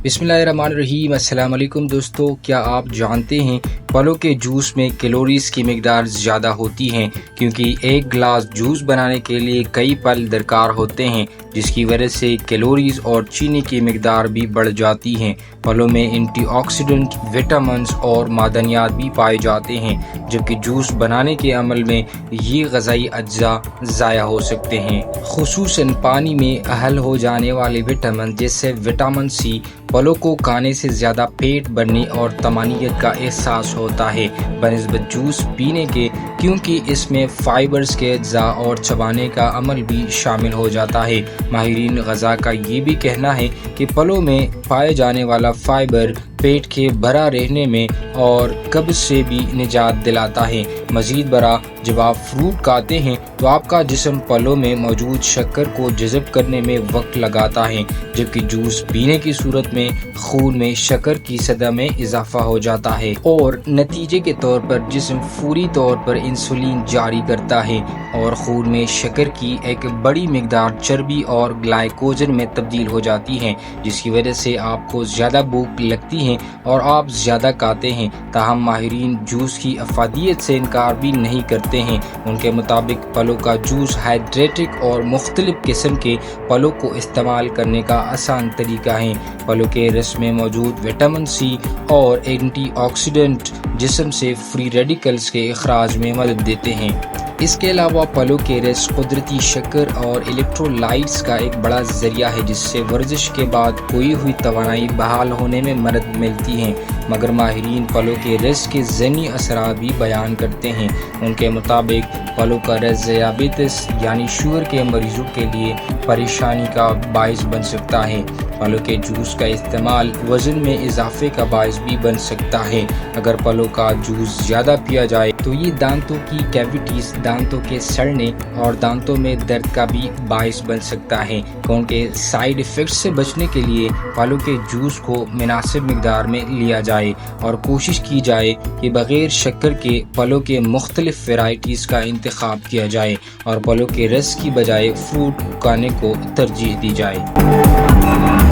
बिस्मिल्लाहिर्रहमानिर्रहीम। अस्सलाम वालेकुम दोस्तों, क्या आप जानते हैं फलों के जूस में कैलोरीज़ की मिकदार ज़्यादा होती हैं, क्योंकि एक गिलास जूस बनाने के लिए कई फल दरकार होते हैं, जिसकी वजह से कैलोरीज़ और चीनी की मिकदार भी बढ़ जाती हैं। फलों में एंटीऑक्सीडेंट, विटामिन्स और मादनियात भी पाए जाते हैं, जबकि जूस बनाने के अमल में ये ग़िज़ाई अज्जा ज़ाया हो सकते हैं। खुसूसन पानी में हल हो जाने वाले विटामिन जैसे विटामिन सी फलों को खाने से ज़्यादा पेट भरने और तमानियत का एहसास होता है बनिस्बत जूस पीने के, क्योंकि इसमें फाइबर्स के अज्जा और चबाने का अमल भी शामिल हो जाता है। माहिरीन ग़िज़ा का ये भी कहना है कि फलों में पाए जाने वाला फाइबर पेट के भरा रहने में और कब्ज़ से भी निजात दिलाता है। मज़ीद बरा, जब आप फ्रूट खाते हैं तो आपका जिस्म फलों में मौजूद शक्कर को जज़ब करने में वक्त लगाता है, जबकि जूस पीने की सूरत में खून में शक्कर की सतह में इजाफा हो जाता है और नतीजे के तौर पर जिस्म फौरी तौर पर इंसुलिन जारी करता है और खून में शक्कर की एक बड़ी मिकदार चर्बी और ग्लाइकोजन में तब्दील हो जाती है, जिसकी वजह से आपको ज़्यादा भूख लगती है और आप ज़्यादा खाते हैं। ताहम माहिरीन जूस की अफादियत से इनकार भी नहीं करते हैं। उनके मुताबिक फलों का जूस हाइड्रेटिक और मुख्तलिफ किस्म के फलों को इस्तेमाल करने का आसान तरीका है। फलों के रस में मौजूद विटामिन सी और एंटीऑक्सीडेंट जिस्म से फ्री रेडिकल्स के इखराज में मदद देते हैं। इसके अलावा फलों के रस कुदरती शक्कर और इलेक्ट्रोलाइट्स का एक बड़ा जरिया है, जिससे वर्जिश के बाद खोई हुई तवानाई बहाल होने में मदद मिलती है। मगर माहिरीन फलों के रस के ज़हनी असरात भी बयान करते हैं। उनके मुताबिक फलों का रस ज़ियाबितिस यानी शुगर के मरीजों के लिए परेशानी का बाइस बन सकता है। फलों के जूस का इस्तेमाल वज़न में इजाफे का बाइस भी बन सकता है। अगर फलों का जूस ज़्यादा पिया जाए तो ये दांतों की कैविटीज़, दांतों के सड़ने और दांतों में दर्द का भी बाइस बन सकता है। उनके साइड इफ़ेक्ट्स से बचने के लिए फलों के जूस को मुनासिब मिकदार में लिया जाए और कोशिश की जाए कि बग़ैर शक्कर के फलों के मुख्तलिफ वैराइटीज़ का इंतखाब किया जाए और फलों के रस की बजाय फ्रूट खाने को तरजीह दी जाए।